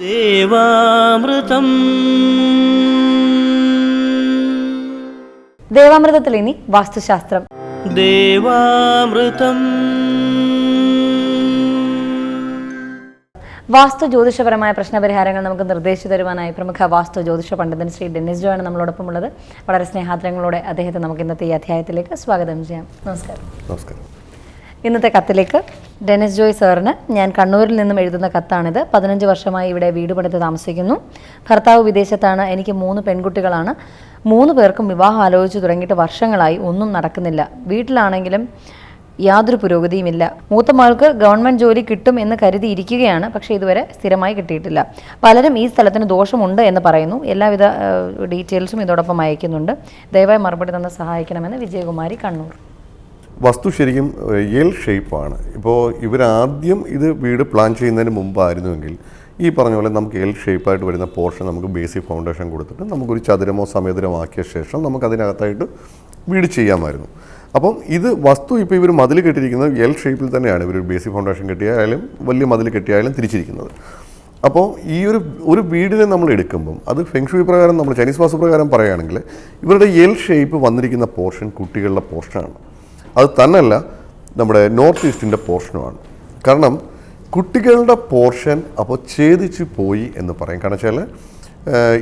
ദേവാമൃതം. ദേവാമൃതത്തിൽ ഇനി വാസ്തുശാസ്ത്രം. ദേവാമൃതം. വാസ്തു ജ്യോതിഷപരമായ പ്രശ്നപരിഹാരങ്ങൾ നമുക്ക് നിർദ്ദേശിച്ചു തരുവാനായി പ്രമുഖ വാസ്തു ജ്യോതിഷ പണ്ഡിതൻ ശ്രീ ഡെന്നിസ് ജോ ആണ് നമ്മളോടൊപ്പം ഉള്ളത്. വളരെ സ്നേഹാദരങ്ങളോടെ അദ്ദേഹത്തെ നമുക്ക് ഇന്നത്തെ ഈ അധ്യായത്തിലേക്ക് സ്വാഗതം ചെയ്യാം. നമസ്കാരം. നമസ്കാരം. ഇന്നത്തെ കത്തിലേക്ക് ഡെന്നിസ് ജോയ് സാറിന് ഞാൻ കണ്ണൂരിൽ നിന്നും എഴുതുന്ന കത്താണിത്. 15 വർഷമായി ഇവിടെ വീട് പണിത് താമസിക്കുന്നു. ഭർത്താവ് വിദേശത്താണ്. എനിക്ക് 3 പെൺകുട്ടികളാണ്. 3 പേർക്കും വിവാഹം ആലോചിച്ചു തുടങ്ങിയിട്ട് വർഷങ്ങളായി. ഒന്നും നടക്കുന്നില്ല. വീട്ടിലാണെങ്കിലും യാതൊരു പുരോഗതിയുമില്ല. മൂത്ത മകൾക്ക് ഗവൺമെൻറ് ജോലി കിട്ടും എന്ന് കരുതിയിരിക്കുകയാണ്. പക്ഷേ ഇതുവരെ സ്ഥിരമായി കിട്ടിയിട്ടില്ല. പലരും ഈ സ്ഥലത്തിന് ദോഷമുണ്ട് എന്ന് പറയുന്നു. എല്ലാവിധ ഡീറ്റെയിൽസും ഇതോടൊപ്പം അയക്കുന്നുണ്ട്. ദയവായി മറുപടി തന്ന് സഹായിക്കണമെന്ന് വിജയകുമാരി, കണ്ണൂർ. വസ്തു ശരിക്കും എൽ ഷേപ്പാണ്. ഇപ്പോൾ ഇവരാദ്യം ഇത് വീട് പ്ലാൻ ചെയ്യുന്നതിന് മുമ്പായിരുന്നുവെങ്കിൽ ഈ പറഞ്ഞ പോലെ നമുക്ക് എൽ ഷേപ്പായിട്ട് വരുന്ന പോർഷൻ നമുക്ക് ബേസിക് ഫൗണ്ടേഷൻ കൊടുത്തിട്ട് നമുക്കൊരു ചതുരമോ സമേതരമോ ആക്കിയ ശേഷം നമുക്കതിനകത്തായിട്ട് വീട് ചെയ്യാമായിരുന്നു. അപ്പം ഇത് വസ്തു ഇപ്പോൾ ഇവർ മതിൽ കെട്ടിയിരിക്കുന്നത് എൽ ഷേപ്പിൽ തന്നെയാണ്. ഇവർ ബേസിക് ഫൗണ്ടേഷൻ കെട്ടിയായാലും വലിയ മതിൽ കെട്ടിയായാലും തിരിച്ചിരിക്കുന്നത്. അപ്പോൾ ഈ ഒരു വീടിനെ നമ്മൾ എടുക്കുമ്പം അത് ഫെങ്ഷുയി പ്രകാരം നമ്മൾ ചൈനീസ് വാസ്തു പ്രകാരം പറയുകയാണെങ്കിൽ ഇവരുടെ എൽ ഷേപ്പ് വന്നിരിക്കുന്ന പോർഷൻ കുട്ടികളുടെ പോർഷനാണ്. അത് തന്നെയല്ല നമ്മുടെ നോർത്ത് ഈസ്റ്റിൻ്റെ പോർഷനുമാണ്. കാരണം കുട്ടികളുടെ പോർഷൻ അപ്പോൾ ഛേദിച്ച് പോയി എന്ന് പറയും. കാരണം വെച്ചാൽ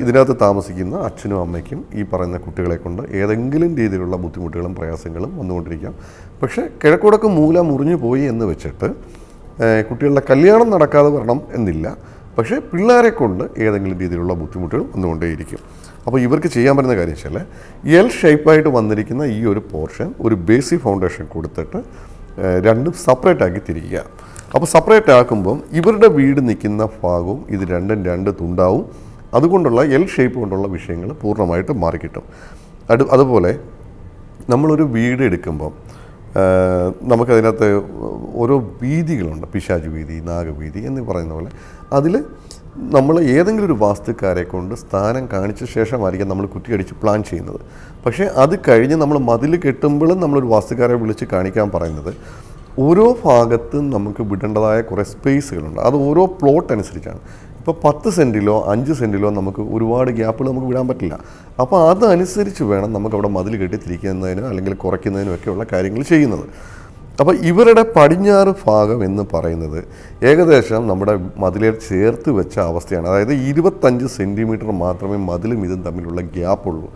ഇതിനകത്ത് താമസിക്കുന്ന അച്ഛനും അമ്മയ്ക്കും ഈ പറയുന്ന കുട്ടികളെ കൊണ്ട് ഏതെങ്കിലും രീതിയിലുള്ള ബുദ്ധിമുട്ടുകളും പ്രയാസങ്ങളും വന്നുകൊണ്ടിരിക്കാം. പക്ഷേ കിഴക്കുടക്ക് മൂല മുറിഞ്ഞു പോയി എന്ന് വെച്ചിട്ട് കുട്ടികളുടെ കല്യാണം നടക്കാതെ വരണം എന്നില്ല. പക്ഷേ പിള്ളേരെ കൊണ്ട് ഏതെങ്കിലും രീതിയിലുള്ള ബുദ്ധിമുട്ടുകൾ വന്നുകൊണ്ടേയിരിക്കും. അപ്പോൾ ഇവർക്ക് ചെയ്യാൻ പറ്റുന്ന കാര്യം വെച്ചാൽ എൽ ഷേപ്പായിട്ട് വന്നിരിക്കുന്ന ഈ ഒരു പോർഷൻ ഒരു ബേസിക് ഫൗണ്ടേഷൻ കൊടുത്തിട്ട് രണ്ടും സെപ്പറേറ്റ് ആക്കി തിരിക്കുക. അപ്പോൾ സെപ്പറേറ്റ് ആക്കുമ്പം ഇവരുടെ വീട് നിൽക്കുന്ന ഭാഗവും ഇത് രണ്ടും 2 തുണ്ടാവും. അതുകൊണ്ടുള്ള എൽ ഷേപ്പ് കൊണ്ടുള്ള വിഷയങ്ങൾ പൂർണ്ണമായിട്ട് മാറിക്കിട്ടും. അതുപോലെ നമ്മളൊരു വീട് എടുക്കുമ്പം നമുക്കതിനകത്ത് ഓരോ വീതികളുണ്ട്. പിശാച് വീതി, നാഗവീതി എന്ന് പറയുന്ന പോലെ അതിൽ നമ്മൾ ഏതെങ്കിലും ഒരു വാസ്തുക്കാരെ കൊണ്ട് സ്ഥാനം കാണിച്ച ശേഷമായിരിക്കും നമ്മൾ കുറ്റിയടിച്ച് പ്ലാൻ ചെയ്യുന്നത്. പക്ഷേ അത് കഴിഞ്ഞ് നമ്മൾ മതിൽ കെട്ടുമ്പോഴും നമ്മളൊരു വാസ്തുക്കാരെ വിളിച്ച് കാണിക്കാൻ പറയുന്നത് ഓരോ ഭാഗത്തും നമുക്ക് വിടേണ്ടതായ കുറേ സ്പേസുകളുണ്ട്. അത് ഓരോ പ്ലോട്ട് അനുസരിച്ചാണ്. ഇപ്പോൾ 10 സെൻറ്റിലോ 5 സെൻറ്റിലോ നമുക്ക് ഒരുപാട് ഗ്യാപ്പുകൾ നമുക്ക് വിടാൻ പറ്റില്ല. അപ്പോൾ അതനുസരിച്ച് വേണം നമുക്കവിടെ മതിൽ കെട്ടി തിരിക്കുന്നതിനോ അല്ലെങ്കിൽ കുറയ്ക്കുന്നതിനോ ഒക്കെയുള്ള കാര്യങ്ങൾ ചെയ്യുന്നത്. അപ്പോൾ ഇവരുടെ പടിഞ്ഞാറ് ഭാഗം എന്ന് പറയുന്നത് ഏകദേശം നമ്മുടെ മതിലെ ചേർത്ത് വെച്ച അവസ്ഥയാണ്. അതായത് 25 സെൻറ്റിമീറ്റർ മാത്രമേ മതിലും ഇതും തമ്മിലുള്ള ഗ്യാപ്പുള്ളൂ.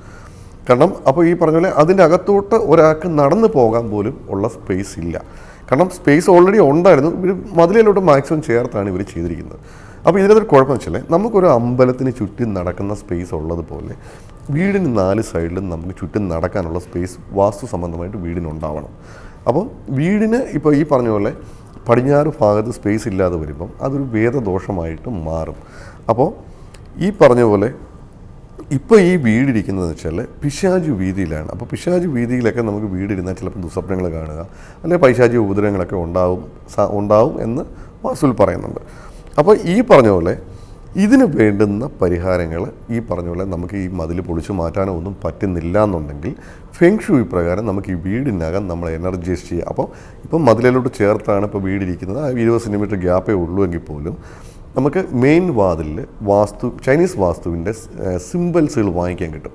കാരണം അപ്പോൾ ഈ പറഞ്ഞ പോലെ അതിൻ്റെ അകത്തോട്ട് ഒരാൾക്ക് നടന്നു പോകാൻ പോലും ഉള്ള സ്പേസ് ഇല്ല. കാരണം സ്പേസ് ഓൾറെഡി ഉണ്ടായിരുന്നു. ഇവർ മതിലിലോട്ട് മാക്സിമം ചേർത്താണ് ഇവർ ചെയ്തിരിക്കുന്നത്. അപ്പോൾ ഇതിനകത്തൊരു കുഴപ്പം വെച്ചാൽ നമുക്കൊരു അമ്പലത്തിന് ചുറ്റും നടക്കുന്ന സ്പേസ് ഉള്ളതുപോലെ വീടിന് 4 സൈഡിലും നമുക്ക് ചുറ്റും നടക്കാനുള്ള സ്പേസ് വാസ്തു സംബന്ധമായിട്ട് വീടിനുണ്ടാവണം. അപ്പം വീടിന് ഇപ്പോൾ ഈ പറഞ്ഞ പോലെ പടിഞ്ഞാറ് ഭാഗത്ത് സ്പേസ് ഇല്ലാതെ വരുമ്പം അതൊരു വേദദോഷമായിട്ട് മാറും. അപ്പോൾ ഈ പറഞ്ഞ പോലെ ഇപ്പോൾ ഈ വീടിരിക്കുന്നതെന്ന് വെച്ചാൽ പിശാചു വീതിയിലാണ്. അപ്പോൾ പിശാചു വീതിയിലൊക്കെ നമുക്ക് വീടിരുന്നാൽ ചിലപ്പോൾ ദുസ്വപ്നങ്ങൾ കാണുക അല്ലെങ്കിൽ പൈശാചിക ഉപദ്രവങ്ങളൊക്കെ ഉണ്ടാവും എന്ന് വാസ്തുവിൽ പറയുന്നുണ്ട്. അപ്പോൾ ഈ പറഞ്ഞ പോലെ ഇതിന് വേണ്ടുന്ന പരിഹാരങ്ങൾ ഈ പറഞ്ഞ പോലെ നമുക്ക് ഈ മതിൽ പൊളിച്ചു മാറ്റാനോ ഒന്നും പറ്റുന്നില്ല എന്നുണ്ടെങ്കിൽ ഫെങ്ഷുയി പ്രകാരം നമുക്ക് ഈ വീടിനകം നമ്മൾ എനർജൈസ് ചെയ്യുക. അപ്പോൾ ഇപ്പം മതിലിലോട്ട് ചേർത്താണ് ഇപ്പോൾ വീടിരിക്കുന്നത്. 20 സെൻറ്റിമീറ്റർ ഗ്യാപ്പേ ഉള്ളൂ എങ്കിൽ പോലും നമുക്ക് മെയിൻ വാതിലിൽ ചൈനീസ് വാസ്തുവിൻ്റെ സിമ്പിൾസുകൾ വാങ്ങിക്കാൻ കിട്ടും.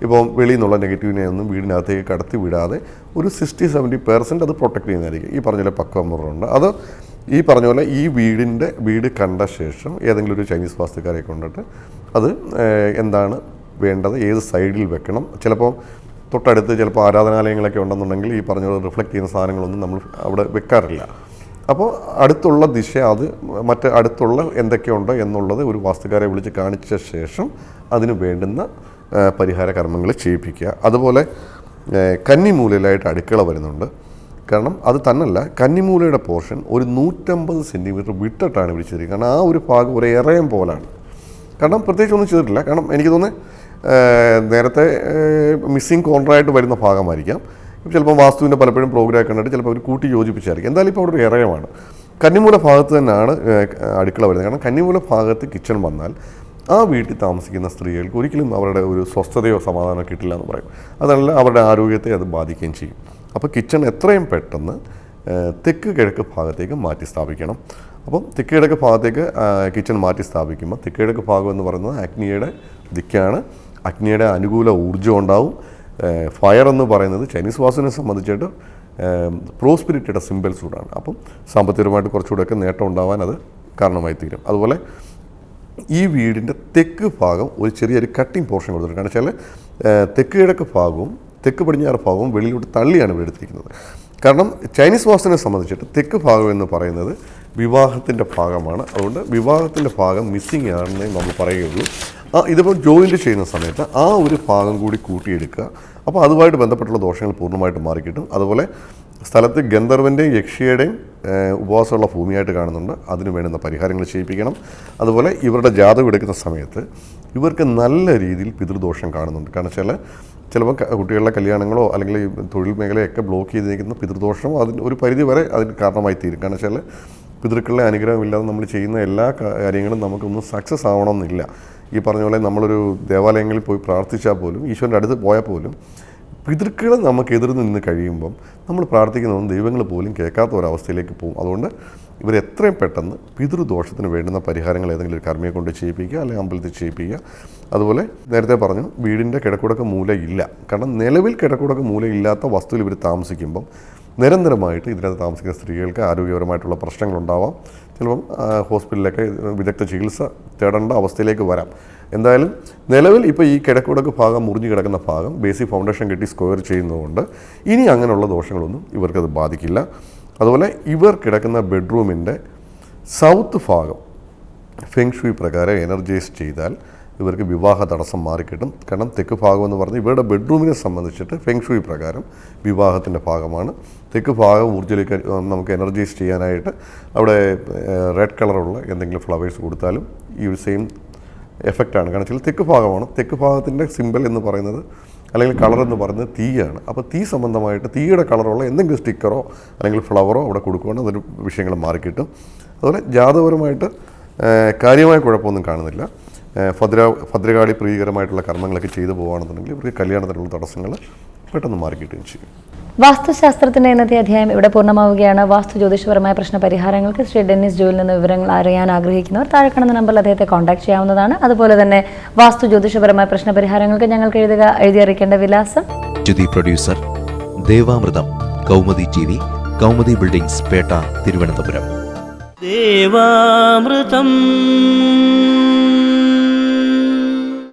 ഇപ്പോൾ വെളിയിൽ നിന്നുള്ള നെഗറ്റീവിനെ ഒന്നും വീടിനകത്തേക്ക് കടത്തി വിടാതെ ഒരു 60-70% അത് പ്രൊട്ടക്ട് ചെയ്യുന്നതായിരിക്കും. ഈ പറഞ്ഞ പോലെ പക്വമുറുണ്ട്. അത് ഈ പറഞ്ഞ പോലെ ഈ വീട് കണ്ട ശേഷം ഏതെങ്കിലും ഒരു ചൈനീസ് വാസ്തുക്കാരെ കൊണ്ടിട്ട് അത് എന്താണ് വേണ്ടത്, ഏത് സൈഡിൽ വെക്കണം. ചിലപ്പോൾ തൊട്ടടുത്ത് ചിലപ്പോൾ ആരാധനാലയങ്ങളൊക്കെ ഉണ്ടെന്നുണ്ടെങ്കിൽ ഈ പറഞ്ഞ പോലെ റിഫ്ലക്റ്റ് ചെയ്യുന്ന സാധനങ്ങളൊന്നും നമ്മൾ അവിടെ വെക്കാറില്ല. അപ്പോൾ അടുത്തുള്ള ദിശ അത് അടുത്തുള്ള എന്തൊക്കെയുണ്ടോ എന്നുള്ളത് ഒരു വാസ്തുക്കാരെ വിളിച്ച് കാണിച്ച ശേഷം അതിന് വേണ്ടുന്ന പരിഹാര കർമ്മങ്ങൾ ചെയ്യിപ്പിക്കുക. അതുപോലെ കന്നിമൂലയിലായിട്ട് അടുക്കള വരുന്നുണ്ട്. കാരണം അത് തന്നല്ല, കന്നിമൂലയുടെ പോർഷൻ ഒരു 150 സെൻറ്റിമീറ്റർ വിട്ടിട്ടാണ് ഇവർ ചെയ്തിരിക്കുന്നത്. കാരണം ആ ഒരു ഭാഗം ഒരു എറയം പോലാണ്. കാരണം പ്രത്യേകിച്ച് ഒന്നും ചെയ്തിട്ടില്ല. കാരണം എനിക്ക് തോന്നുന്നത് നേരത്തെ മിസ്സിങ് കോർണറായിട്ട് വരുന്ന ഭാഗമായിരിക്കാം. ചിലപ്പോൾ വാസ്തുവിൻ്റെ പലപ്പോഴും പ്രോഗ്രാം കണ്ടിട്ട് ചിലപ്പോൾ അവർ കൂട്ടി യോജിപ്പിച്ചായിരിക്കും. എന്തായാലും ഇപ്പോൾ അവിടെ ഒരു എറയമാണ്. കന്നിമൂല ഭാഗത്ത് തന്നെയാണ് അടുക്കള വരുന്നത്. കാരണം കന്നിമൂല ഭാഗത്ത് കിച്ചൺ വന്നാൽ ആ വീട്ടിൽ താമസിക്കുന്ന സ്ത്രീകൾക്ക് ഒരിക്കലും അവരുടെ ഒരു സ്വസ്ഥതയോ സമാധാനമോ കിട്ടില്ല എന്ന് പറയും. അതല്ല അവരുടെ ആരോഗ്യത്തെ അത് ബാധിക്കുകയും ചെയ്യും. അപ്പോൾ കിച്ചൺ എത്രയും പെട്ടെന്ന് തെക്ക് കിഴക്ക് ഭാഗത്തേക്ക് മാറ്റി സ്ഥാപിക്കണം. അപ്പം തെക്ക് കിഴക്ക് ഭാഗത്തേക്ക് കിച്ചൺ മാറ്റി സ്ഥാപിക്കുമ്പോൾ തെക്ക് കിഴക്ക് ഭാഗം എന്ന് പറയുന്നത് അഗ്നിയുടെ ദിക്കാണ്. അഗ്നിയുടെ അനുകൂല ഊർജ്ജം ഉണ്ടാവും. ഫയർ എന്ന് പറയുന്നത് ചൈനീസ് വാസ്തുവിനെ സംബന്ധിച്ചിട്ട് പ്രോസ്പിരിറ്റിയുടെ സിമ്പിൾസ് കൂടാണ്. അപ്പം സാമ്പത്തികമായിട്ട് കുറച്ചുകൂടെയൊക്കെ നേട്ടം ഉണ്ടാവാൻ അത് കാരണമായി തീരും. അതുപോലെ ഈ വീടിൻ്റെ തെക്ക് ഭാഗം ഒരു ചെറിയൊരു കട്ടിങ് പോർഷൻ കൊടുത്തിട്ടുണ്ട്. കാരണം വെച്ചാൽ തെക്ക് കിഴക്ക് ഭാഗവും തെക്ക് പടിഞ്ഞാറ് ഭാഗവും വെളിയിലോട്ട് തള്ളിയാണ് ഇവിടെ എടുത്തിരിക്കുന്നത്. കാരണം ചൈനീസ് വാസ്തുവിനെ സംബന്ധിച്ചിട്ട് തെക്ക് ഭാഗം എന്ന് പറയുന്നത് വിവാഹത്തിൻ്റെ ഭാഗമാണ്. അതുകൊണ്ട് വിവാഹത്തിൻ്റെ ഭാഗം മിസ്സിങ് ആണെന്നേ നമ്മൾ പറയുകയുള്ളൂ. ഇതിപ്പോൾ ജോയിൻ്റ് ചെയ്യുന്ന സമയത്ത് ആ ഒരു ഭാഗം കൂടി കൂട്ടിയെടുക്കുക. അപ്പോൾ അതുമായിട്ട് ബന്ധപ്പെട്ടുള്ള ദോഷങ്ങൾ പൂർണ്ണമായിട്ട് മാറിക്കിട്ടും. അതുപോലെ സ്ഥലത്ത് ഗന്ധർവൻ്റെയും യക്ഷിയുടെയും ഉപവാസമുള്ള ഭൂമിയായിട്ട് കാണുന്നുണ്ട്. അതിന് വേണ്ടുന്ന പരിഹാരങ്ങൾ ചെയ്യിപ്പിക്കണം. അതുപോലെ ഇവരുടെ ജാതകം എടുക്കുന്ന സമയത്ത് ഇവർക്ക് നല്ല രീതിയിൽ പിതൃദോഷം കാണുന്നുണ്ട്. കാരണം വെച്ചാൽ ചിലപ്പോൾ കുട്ടികളുടെ കല്യാണങ്ങളോ അല്ലെങ്കിൽ തൊഴിൽ മേഖലയൊക്കെ ബ്ലോക്ക് ചെയ്തിരിക്കുന്ന പിതൃദോഷം അതിന് ഒരു പരിധി വരെ അതിന് കാരണമായി തീരും. കാരണം വെച്ചാൽ പിതൃക്കളുടെ അനുഗ്രഹമില്ലാതെ നമ്മൾ ചെയ്യുന്ന എല്ലാ കാര്യങ്ങളും നമുക്കൊന്നും സക്സസ് ആവണമെന്നില്ല. ഈ പറഞ്ഞ പോലെ നമ്മളൊരു ദേവാലയങ്ങളിൽ പോയി പ്രാർത്ഥിച്ചാൽ പോലും ഈശ്വരൻ്റെ അടുത്ത് പോയാൽ പോലും പിതൃക്കൾ നമുക്ക് എതിർന്ന് നിന്ന് കഴിയുമ്പം നമ്മൾ പ്രാർത്ഥിക്കുന്നതും ദൈവങ്ങൾ പോലും കേൾക്കാത്ത ഒരവസ്ഥയിലേക്ക് പോകും. അതുകൊണ്ട് ഇവരെത്രയും പെട്ടെന്ന് പിതൃദോഷത്തിന് വേണ്ടുന്ന പരിഹാരങ്ങൾ ഏതെങ്കിലും ഒരു കർമ്മിയെ കൊണ്ട് ചെയ്യിപ്പിക്കുക, അല്ലെങ്കിൽ അമ്പലത്തിൽ ചെയ്യിപ്പിക്കുക. അതുപോലെ നേരത്തെ പറഞ്ഞു വീടിൻ്റെ കിഴക്കുടക്ക് മൂല ഇല്ല. കാരണം നിലവിൽ കിഴക്കുടക്ക് മൂല ഇല്ലാത്ത വസ്തുവിൽ ഇവർ താമസിക്കുമ്പം നിരന്തരമായിട്ട് ഇതിനകത്ത് താമസിക്കുന്ന സ്ത്രീകൾക്ക് ആരോഗ്യപരമായിട്ടുള്ള പ്രശ്നങ്ങളുണ്ടാവാം. ചിലപ്പം ഹോസ്പിറ്റലിലൊക്കെ വിദഗ്ധ ചികിത്സ തേടേണ്ട അവസ്ഥയിലേക്ക് വരാം. എന്തായാലും നിലവിൽ ഇപ്പോൾ ഈ കിഴക്കുടക്ക് ഭാഗം മുറിഞ്ഞു കിടക്കുന്ന ഭാഗം ബേസിക് ഫൗണ്ടേഷൻ കെട്ടി സ്ക്വയർ ചെയ്യുന്നതുകൊണ്ട് ഇനി അങ്ങനെയുള്ള ദോഷങ്ങളൊന്നും ഇവർക്കത് ബാധിക്കില്ല. അതുപോലെ ഇവർ കിടക്കുന്ന ബെഡ്റൂമിൻ്റെ സൗത്ത് ഭാഗം ഫെങ് ഷുയി പ്രകാരം എനർജൈസ് ചെയ്താൽ ഇവർക്ക് വിവാഹ തടസ്സം മാറിക്കിട്ടും. കാരണം തെക്ക് ഭാഗം എന്ന് പറഞ്ഞാൽ ഇവരുടെ ബെഡ്റൂമിനെ സംബന്ധിച്ചിട്ട് ഫെങ് ഷുയി പ്രകാരം വിവാഹത്തിൻ്റെ ഭാഗമാണ്. തെക്ക് ഭാഗം ഊർജ്ജയിലേക്ക് നമുക്ക് എനർജൈസ് ചെയ്യാനായിട്ട് അവിടെ റെഡ് കളറുള്ള എന്തെങ്കിലും ഫ്ലവേഴ്സ് കൊടുത്താലും ഈ ഒരു സെയിം എഫക്റ്റാണ്. കാരണം വെച്ചാൽ തെക്ക് ഭാഗമാണ്. തെക്ക് ഭാഗത്തിൻ്റെ സിമ്പൽ എന്ന് പറയുന്നത് അല്ലെങ്കിൽ കളർ എന്ന് പറയുന്നത് തീയാണ്. അപ്പോൾ തീ സംബന്ധമായിട്ട് തീയുടെ കളറുള്ള എന്തെങ്കിലും സ്റ്റിക്കറോ അല്ലെങ്കിൽ ഫ്ലവറോ അവിടെ കൊടുക്കുകയാണെങ്കിൽ അതൊരു വിഷയങ്ങൾ മാറിക്കിട്ടും. അതുപോലെ ജാതകപരമായിട്ട് കാര്യമായ കുഴപ്പമൊന്നും കാണുന്നില്ല. ഭദ്രകാളി പ്രീകരമായിട്ടുള്ള കർമ്മങ്ങളൊക്കെ ചെയ്തു പോകുകയാണെന്നുണ്ടെങ്കിൽ ഇവർക്ക് കല്യാണത്തിനുള്ള തടസ്സങ്ങൾ പെട്ടെന്ന് മാറിക്കിട്ടുകയും ചെയ്യും. വാസ്തുശാസ്ത്രത്തിൻ്റെ ഇന്നത്തെ അധ്യായം ഇവിടെ പൂർണ്ണമാവുകയാണ്. വാസ്തു ജ്യോതിഷപരമായ പ്രശ്ന പരിഹാരങ്ങൾക്ക് ശ്രീ ഡെന്നിസ് ജോയിൽ നിന്ന് വിവരങ്ങൾ അറിയാൻ ആഗ്രഹിക്കുന്നവർ താഴെ കാണുന്ന നമ്പറിൽ അദ്ദേഹത്തെ കോൺടാക്ട് ചെയ്യാവുന്നതാണ്. അതുപോലെ തന്നെ വാസ്തു ജ്യോതിഷപരമായ പ്രശ്ന പരിഹാരങ്ങൾക്ക് ഞങ്ങൾക്ക് എഴുതി അറിയിക്കേണ്ട വിലാസം: producer Devamrutham, Kaumudi TV, Kaumudi buildings, Pettah, Thiruvananthapuram. ദേവാമൃതം.